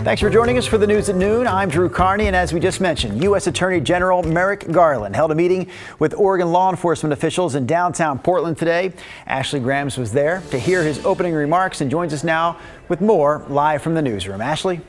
Thanks for joining us for the news at noon. I'm Drew Carney, and as we just mentioned, U.S. Attorney General Merrick Garland held a meeting with Oregon law enforcement officials in downtown Portland today. Ashley Grams was there to hear his opening remarks and joins us now with more live from the newsroom. Ashley?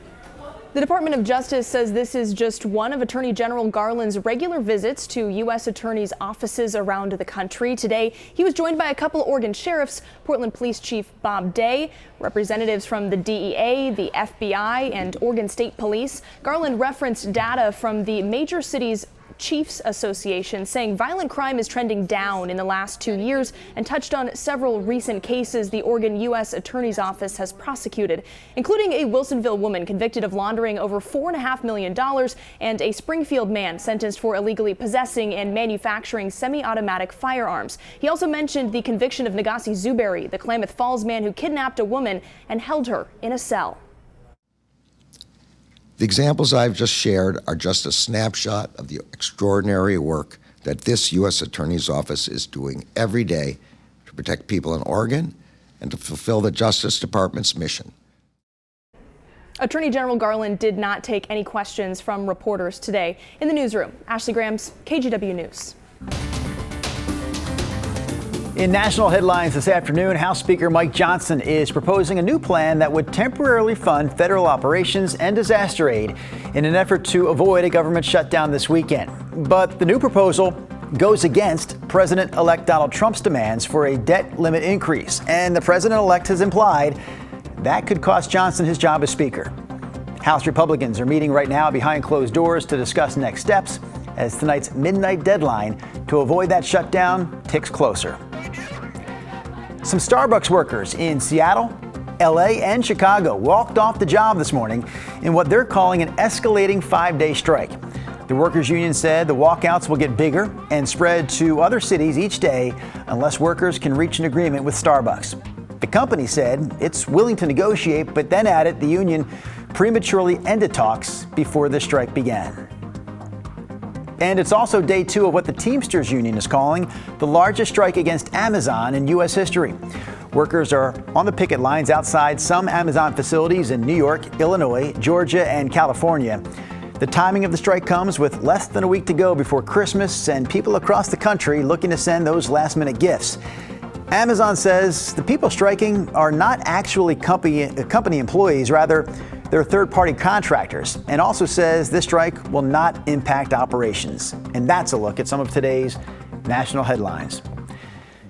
The Department of Justice says this is just one of Attorney General Garland's regular visits to U.S. attorneys' offices around the country. Today, he was joined by a couple Oregon sheriffs, Portland Police Chief Bob Day, representatives from the DEA, the FBI, and Oregon State Police. Garland referenced data from the major cities Chiefs Association, saying violent crime is trending down in the last 2 years, and touched on several recent cases the Oregon U.S. Attorney's Office has prosecuted, including a Wilsonville woman convicted of laundering over $4.5 million and a Springfield man sentenced for illegally possessing and manufacturing semi-automatic firearms. He also mentioned the conviction of Nagasi Zuberi, the Klamath Falls man who kidnapped a woman and held her in a cell. The examples I've just shared are just a snapshot of the extraordinary work that this U.S. Attorney's Office is doing every day to protect people in Oregon and to fulfill the Justice Department's mission. Attorney General Garland did not take any questions from reporters today. In the newsroom, Ashley Grams, KGW News. In national headlines this afternoon, House Speaker Mike Johnson is proposing a new plan that would temporarily fund federal operations and disaster aid in an effort to avoid a government shutdown this weekend. But the new proposal goes against President-elect Donald Trump's demands for a debt limit increase. And the president-elect has implied that could cost Johnson his job as Speaker. House Republicans are meeting right now behind closed doors to discuss next steps as tonight's midnight deadline to avoid that shutdown ticks closer. Some Starbucks workers in Seattle, LA, and Chicago walked off the job this morning in what they're calling an escalating 5-day strike. The workers' union said the walkouts will get bigger and spread to other cities each day unless workers can reach an agreement with Starbucks. The company said it's willing to negotiate, but then added the union prematurely ended talks before the strike began. And it's also day 2 of what the Teamsters Union is calling the largest strike against Amazon in U.S. history. Workers are on the picket lines outside some Amazon facilities in New York, Illinois, Georgia, and California. The timing of the strike comes with less than a week to go before Christmas and people across the country looking to send those last-minute gifts. Amazon says the people striking are not actually company employees, rather they're third-party contractors, and also says this strike will not impact operations. And that's a look at some of today's national headlines.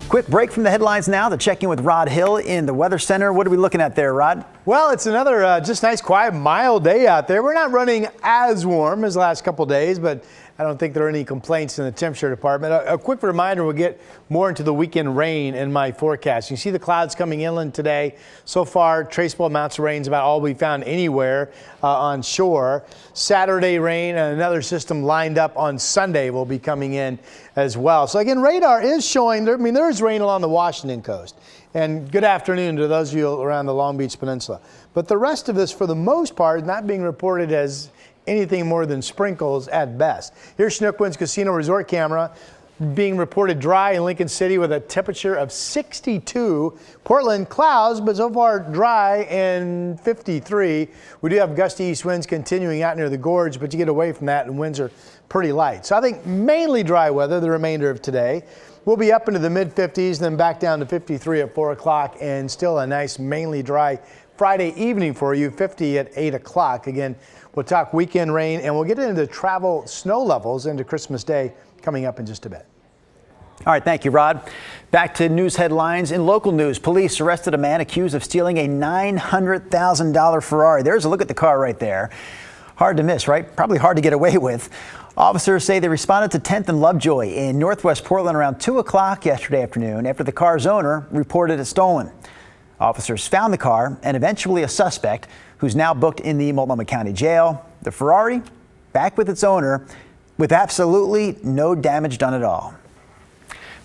Quick break from the headlines now to check in with Rod Hill in the Weather Center. What are we looking at there, Rod? Well, it's another just nice, quiet, mild day out there. We're not running as warm as the last couple days, but I don't think there are any complaints in the temperature department. A quick reminder, we'll get more into the weekend rain in my forecast. You see the clouds coming inland today. So far, traceable amounts of rain is about all we found anywhere on shore. Saturday rain and another system lined up on Sunday will be coming in as well. So again, radar is showing, there is rain along the Washington coast. And good afternoon to those of you around the Long Beach Peninsula. But the rest of this, for the most part, not being reported as anything more than sprinkles at best. Here's Schnookwan's Casino Resort camera being reported dry in Lincoln City with a temperature of 62. Portland clouds, but so far dry and 53. We do have gusty east winds continuing out near the gorge, but you get away from that and winds are pretty light. So I think mainly dry weather the remainder of today. We'll be up into the mid-50s, then back down to 53 at 4 o'clock, and still a nice mainly dry Friday evening for you, 50 at 8 o'clock. Again, we'll talk weekend rain, and we'll get into travel snow levels into Christmas Day coming up in just a bit. All right, thank you, Rod. Back to news headlines. In local news, police arrested a man accused of stealing a $900,000 Ferrari. There's a look at the car right there. Hard to miss, right? Probably hard to get away with. Officers say they responded to 10th and Lovejoy in Northwest Portland around 2 o'clock yesterday afternoon after the car's owner reported it stolen. Officers found the car and eventually a suspect who's now booked in the Multnomah County Jail. The Ferrari back with its owner with absolutely no damage done at all.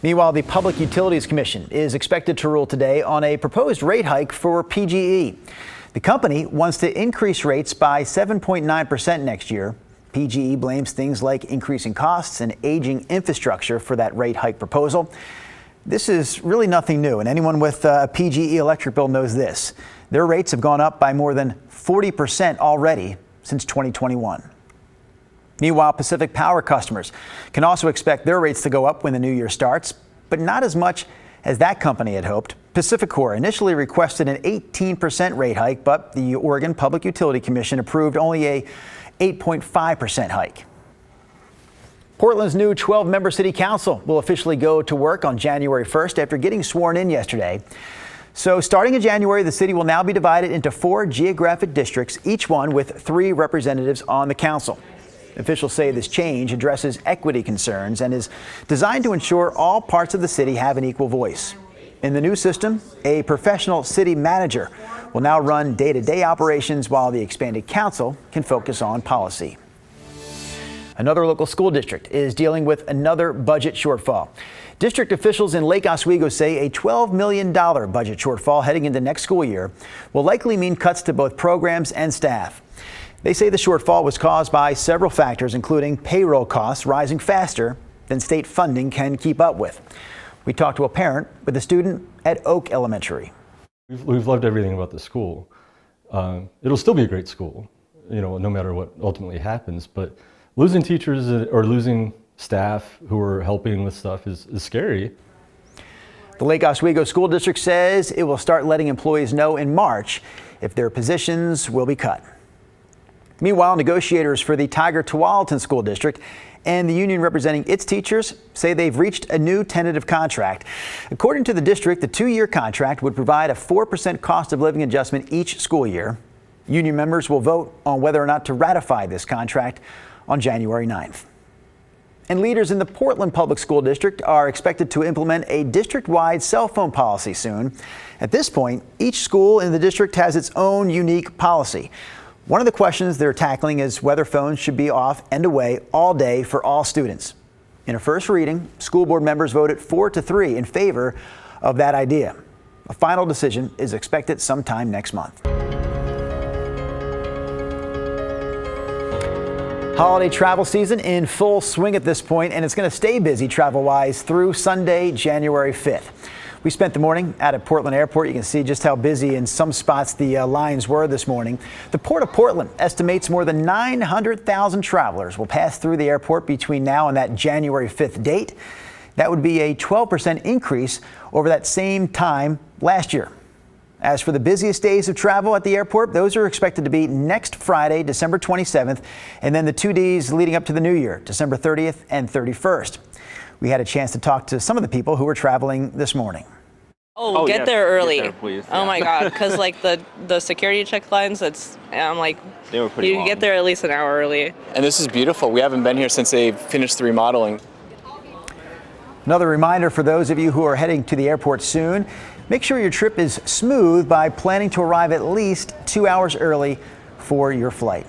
Meanwhile, the Public Utilities Commission is expected to rule today on a proposed rate hike for PGE. The company wants to increase rates by 7.9% next year. PGE blames things like increasing costs and aging infrastructure for that rate hike proposal. This is really nothing new, and anyone with a PGE electric bill knows this. Their rates have gone up by more than 40% already since 2021. Meanwhile, Pacific Power customers can also expect their rates to go up when the new year starts, but not as much as that company had hoped. PacifiCorp initially requested an 18% rate hike, but the Oregon Public Utility Commission approved only a 8.5% hike. Portland's new 12-member city council will officially go to work on January 1st after getting sworn in yesterday. So starting in January, the city will now be divided into 4 geographic districts, each one with 3 representatives on the council. Officials say this change addresses equity concerns and is designed to ensure all parts of the city have an equal voice. In the new system, a professional city manager will now run day-to-day operations while the expanded council can focus on policy. Another local school district is dealing with another budget shortfall. District officials in Lake Oswego say a $12 million budget shortfall heading into next school year will likely mean cuts to both programs and staff. They say the shortfall was caused by several factors, including payroll costs rising faster than state funding can keep up with. We talked to a parent with a student at Oak Elementary. We've loved everything about the school. It'll still be a great school, no matter what ultimately happens, but losing teachers or losing staff who are helping with stuff is scary. The Lake Oswego School District says it will start letting employees know in March if their positions will be cut. Meanwhile, negotiators for the Tiger-Tualatin School District and the union representing its teachers say they've reached a new tentative contract. According to the district, the 2-year contract would provide a 4% cost of living adjustment each school year. Union members will vote on whether or not to ratify this contract on January 9th. And leaders in the Portland Public School District are expected to implement a district-wide cell phone policy soon. At this point, each school in the district has its own unique policy. One of the questions they're tackling is whether phones should be off and away all day for all students. In a first reading, school board members voted 4-3 in favor of that idea. A final decision is expected sometime next month. Holiday travel season in full swing at this point, and it's going to stay busy travel-wise through Sunday, January 5th. We spent the morning out at Portland Airport. You can see just how busy in some spots the lines were this morning. The Port of Portland estimates more than 900,000 travelers will pass through the airport between now and that January 5th date. That would be a 12% increase over that same time last year. As for the busiest days of travel at the airport, those are expected to be next Friday, December 27th, and then the 2 days leading up to the new year, December 30th and 31st. We had a chance to talk to some of the people who were traveling this morning. Get yes, there early. Get there, please. Oh Yeah. my God, because like the security check lines, I'm like, They were pretty you long. get there at least an hour early. And this is beautiful. We haven't been here since they finished the remodeling. Another reminder for those of you who are heading to the airport soon, make sure your trip is smooth by planning to arrive at least 2 hours early for your flight.